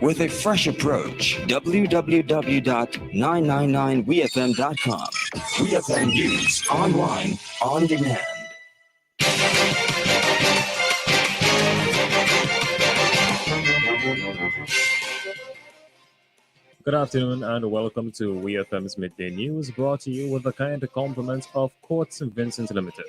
with a fresh approach. www.999wefm.com. WeFM News, online, on demand. Good afternoon and welcome to WEFM's Midday News, brought to you with the kind compliments of Court St. Vincent Limited.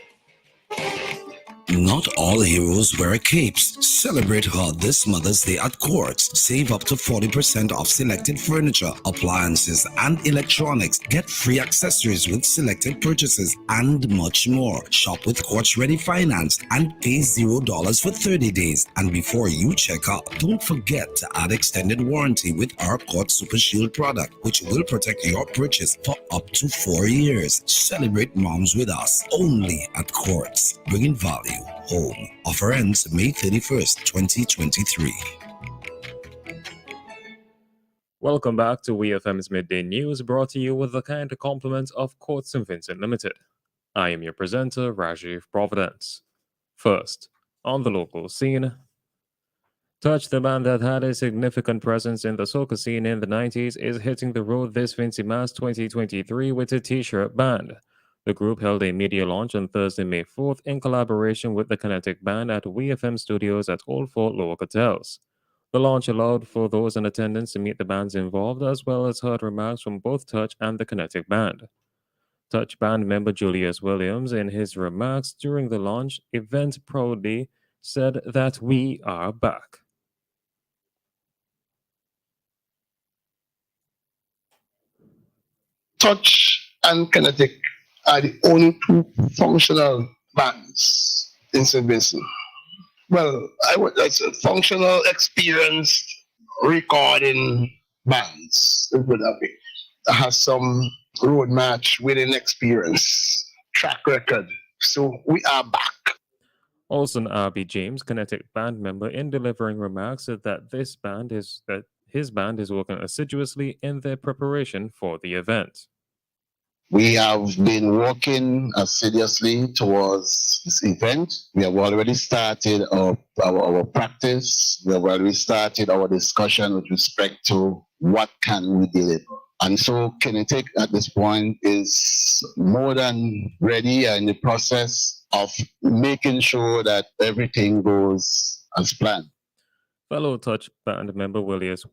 Not all heroes wear capes. Celebrate her this Mother's Day at Quartz. Save up to 40% off selected furniture, appliances, and electronics. Get free accessories with selected purchases and much more. Shop with Quartz Ready Finance and pay $0 for 30 days. And before you check out, don't forget to add extended warranty with our Quartz Super Shield product, which will protect your purchase for up to 4 years. Celebrate moms with us only at Quartz, bringing value home. Offer ends May 31st, 2023. Welcome back to WeFM's Midday News, brought to you with the kind compliments of Court St. Vincent Limited. I am your presenter, Rajiv Providence. First, on the local scene, Touch, the band that had a significant presence in the soca scene in the 90s, is hitting the road this Vincy Mass 2023 with a t-shirt band. The group held a media launch on Thursday, May 4th, in collaboration with the Kinetic Band at WeFM Studios at Old Fort Lower Hotels. The launch allowed for those in attendance to meet the bands involved, as well as heard remarks from both Touch and the Kinetic Band. Touch band member Julius Williams, in his remarks during the launch event, proudly said that we are back. Touch and Kinetic are the only two functional bands in St. Vincent. Well, I would that's a functional, experienced recording bands. Let's put it that way. That has some road match winning experience, track record. So we are back. Also, R.B. James, Kinetic Band member, in delivering remarks, said that his band is working assiduously in their preparation for the event. We have been working assiduously towards this event. We have already started our practice. We have already started our discussion with respect to what can we deliver. And so Kinetic at this point is more than ready and in the process of making sure that everything goes as planned. Fellow Touch band member Willis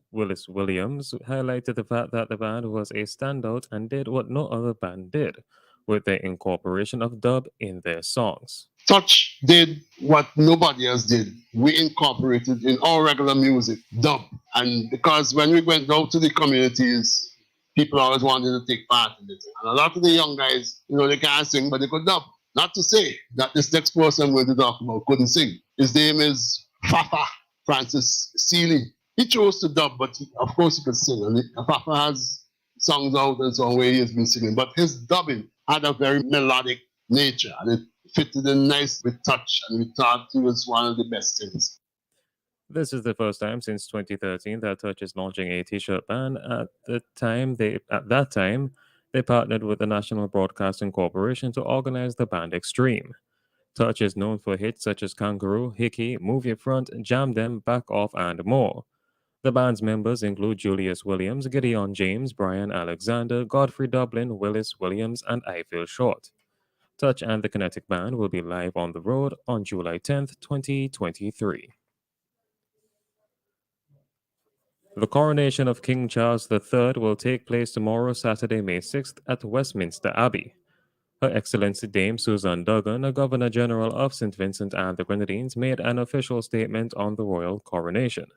Williams highlighted the fact that the band was a standout and did what no other band did, with the incorporation of dub in their songs. Touch did what nobody else did. We incorporated in our regular music dub. And because when we went out to the communities, people always wanted to take part in it. And a lot of the young guys, they can't sing, but they could dub. Not to say that this next person we're going to talk about couldn't sing. His name is Fafa Francis Seeley. He chose to dub, but of course he could sing. And Fafa has songs out and some way he has been singing. But his dubbing had a very melodic nature, and it fitted in nice with Touch, and we thought he was one of the best things. This is the first time since 2013 that Touch is launching a t-shirt band. At that time, they partnered with the National Broadcasting Corporation to organize the band Extreme. Touch is known for hits such as Kangaroo, Hickey, Move Your Front, Jam Them, Back Off, and more. The band's members include Julius Williams, Gideon James, Brian Alexander, Godfrey Dublin, Willis Williams, and I Feel Short. Touch and the Kinetic Band will be live on the road on July 10th, 2023. The coronation of King Charles III will take place tomorrow, Saturday, May 6th, at Westminster Abbey. Her Excellency Dame Susan Duggan, a Governor General of St. Vincent and the Grenadines, made an official statement on the royal coronation.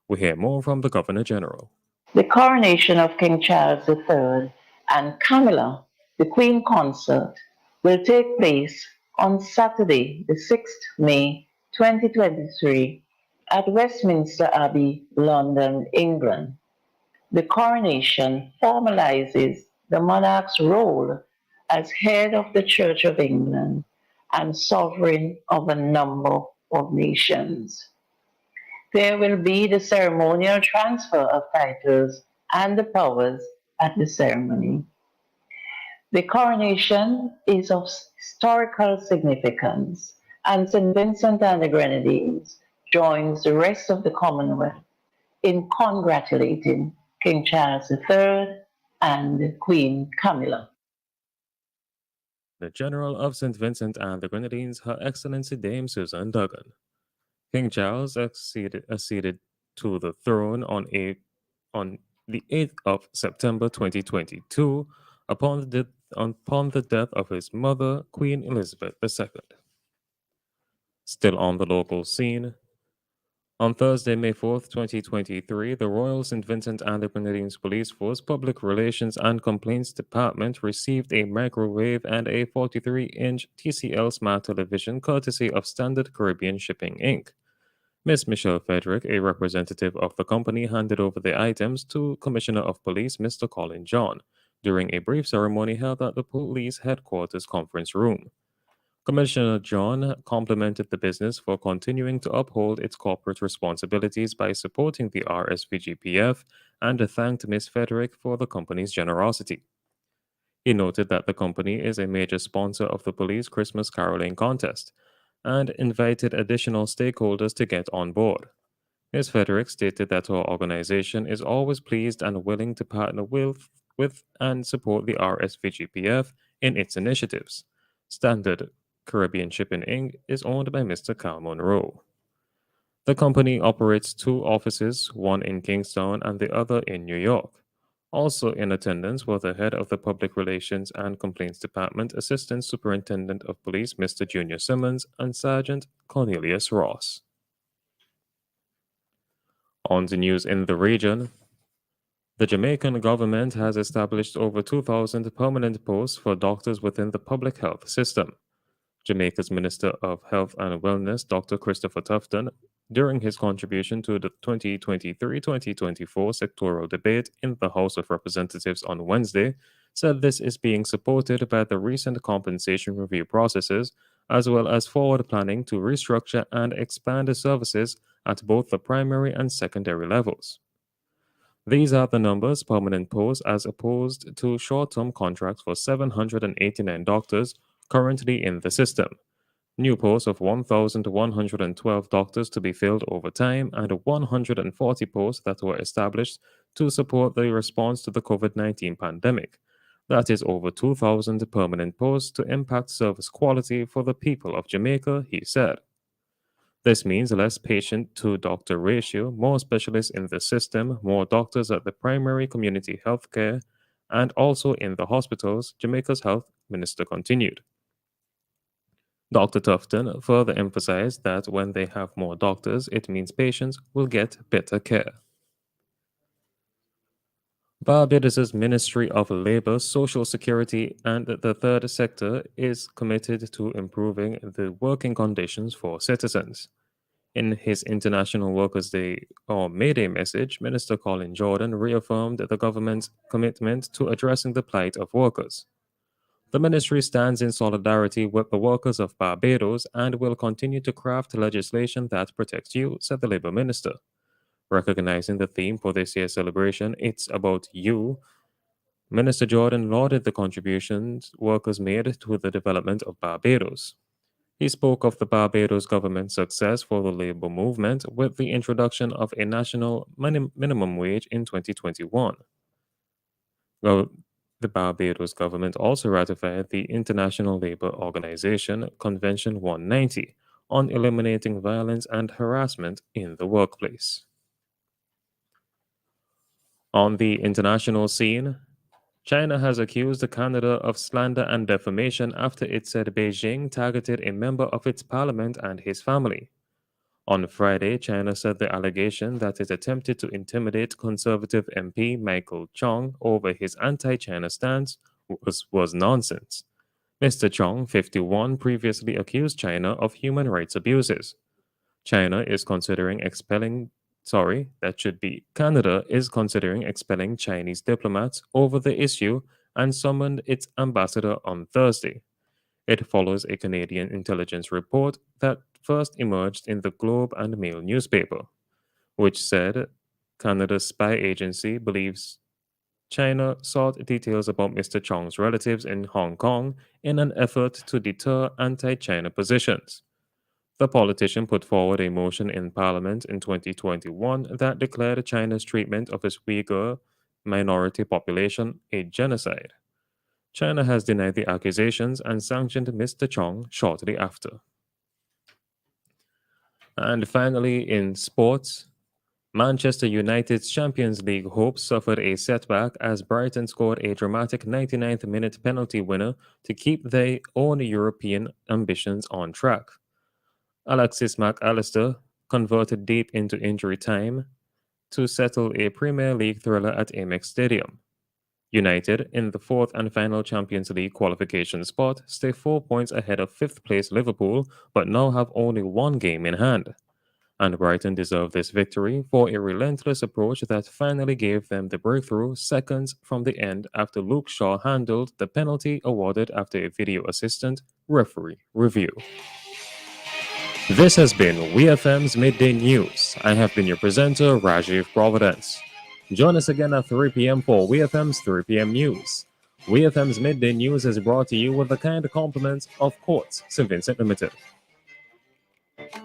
We hear more from the Governor General. The coronation of King Charles III and Camilla, the Queen Consort, will take place on Saturday, the 6th May 2023 at Westminster Abbey, London, England. The coronation formalizes the monarch's role as head of the Church of England and sovereign of a number of nations. There will be the ceremonial transfer of titles and the powers at the ceremony. The coronation is of historical significance, and St. Vincent and the Grenadines joins the rest of the Commonwealth in congratulating King Charles III and Queen Camilla. The General of St. Vincent and the Grenadines, Her Excellency Dame Susan Duggan. King Charles acceded to the throne on the 8th of September 2022 upon the death of his mother, Queen Elizabeth II. Still on the local scene, on Thursday, May 4th, 2023, the Royal St. Vincent and the Grenadines Police Force Public Relations and Complaints Department received a microwave and a 43-inch TCL Smart television courtesy of Standard Caribbean Shipping, Inc. Miss Michelle Frederick, a representative of the company, handed over the items to Commissioner of Police Mr. Colin John during a brief ceremony held at the police headquarters conference room. Commissioner John complimented the business for continuing to uphold its corporate responsibilities by supporting the RSVGPF and thanked Ms. Frederick for the company's generosity. He noted that the company is a major sponsor of the police Christmas caroling contest and invited additional stakeholders to get on board. Ms. Frederick stated that her organization is always pleased and willing to partner with and support the RSVGPF in its initiatives. Standard Caribbean Shipping Inc. is owned by Mr. Cal Monroe. The company operates two offices, one in Kingstown and the other in New York. Also in attendance were the head of the Public Relations and Complaints Department, Assistant Superintendent of Police Mr. Junior Simmons, and Sergeant Cornelius Ross. On the news in the region, the Jamaican government has established over 2,000 permanent posts for doctors within the public health system. Jamaica's Minister of Health and Wellness, Dr. Christopher Tufton, during his contribution to the 2023-2024 sectoral debate in the House of Representatives on Wednesday, said this is being supported by the recent compensation review processes, as well as forward planning to restructure and expand the services at both the primary and secondary levels. These are the numbers: permanent posts as opposed to short-term contracts for 789 doctors currently in the system. New posts of 1,112 doctors to be filled over time, and 140 posts that were established to support the response to the COVID-19 pandemic. That is over 2,000 permanent posts to impact service quality for the people of Jamaica, he said. This means less patient to doctor ratio, more specialists in the system, more doctors at the primary community health care, and also in the hospitals, Jamaica's health minister continued. Dr. Tufton further emphasized that when they have more doctors, it means patients will get better care. Barbados' Ministry of Labor, Social Security, and the Third Sector is committed to improving the working conditions for citizens. In his International Workers' Day or Midday message, Minister Colin Jordan reaffirmed the government's commitment to addressing the plight of workers. The ministry stands in solidarity with the workers of Barbados and will continue to craft legislation that protects you, said the Labour Minister. Recognizing the theme for this year's celebration, It's About You, Minister Jordan lauded the contributions workers made to the development of Barbados. He spoke of the Barbados government's success for the labor movement with the introduction of a national minimum wage in 2021. The Barbados government also ratified the International Labour Organization Convention 190 on eliminating violence and harassment in the workplace. On the international scene, China has accused Canada of slander and defamation after it said Beijing targeted a member of its parliament and his family. On Friday, China said the allegation that it attempted to intimidate Conservative MP Michael Chong over his anti-China stance was nonsense. Mr. Chong, 51, previously accused China of human rights abuses. Canada is considering expelling Chinese diplomats over the issue and summoned its ambassador on Thursday. It follows a Canadian intelligence report that first emerged in the Globe and Mail newspaper, which said Canada's spy agency believes China sought details about Mr. Chong's relatives in Hong Kong in an effort to deter anti-China positions. The politician put forward a motion in Parliament in 2021 that declared China's treatment of its Uyghur minority population a genocide. China has denied the accusations and sanctioned Mr. Chong shortly after. And finally, in sports, Manchester United's Champions League hopes suffered a setback as Brighton scored a dramatic 99th-minute penalty winner to keep their own European ambitions on track. Alexis McAllister converted deep into injury time to settle a Premier League thriller at Amex Stadium. United, in the fourth and final Champions League qualification spot, stay 4 points ahead of fifth-place Liverpool, but now have only one game in hand. And Brighton deserved this victory for a relentless approach that finally gave them the breakthrough seconds from the end after Luke Shaw handled the penalty awarded after a video assistant referee review. This has been WEFM's Midday News. I have been your presenter, Rajiv Providence. Join us again at 3 p.m. for WEFM's 3 p.m. News. WEFM's Midday News is brought to you with the kind compliments of Courts St. Vincent Limited.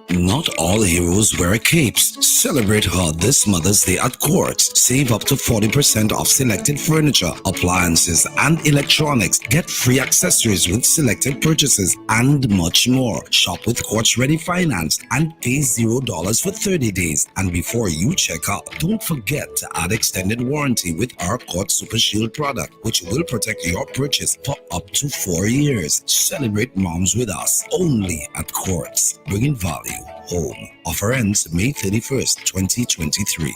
Not all heroes wear capes. Celebrate her this Mother's Day at Quartz. Save up to 40% off selected furniture, appliances, and electronics. Get free accessories with selected purchases and much more. Shop with Quartz Ready Finance and pay $0 for 30 days. And before you check out, don't forget to add extended warranty with our Quartz Super Shield product, which will protect your purchase for up to 4 years. Celebrate moms with us only at Quartz. Bringing value home. Offer ends May 31st, 2023.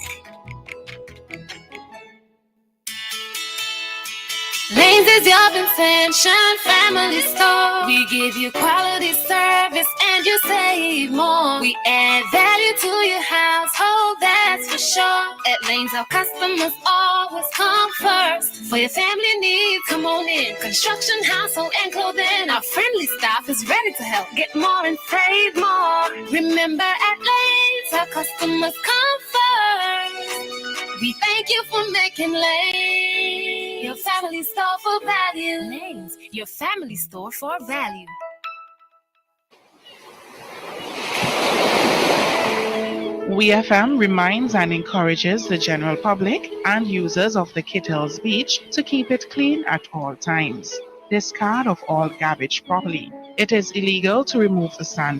Lanes is your Vincentian family store. We give you quality service and you save more. We add value to your household, that's for sure. At Lanes, our customers always come first. For your family needs, come on in. Construction, household, and clothing. Our friendly staff is ready to help. Get more and save more. Remember, at Lanes, our customers come first. We thank you for making Lanes your family store for value. Lanes, your family store for value. WEFM reminds and encourages the general public and users of the Kittles Beach to keep it clean at all times. Discard of all garbage properly. It is illegal to remove the sand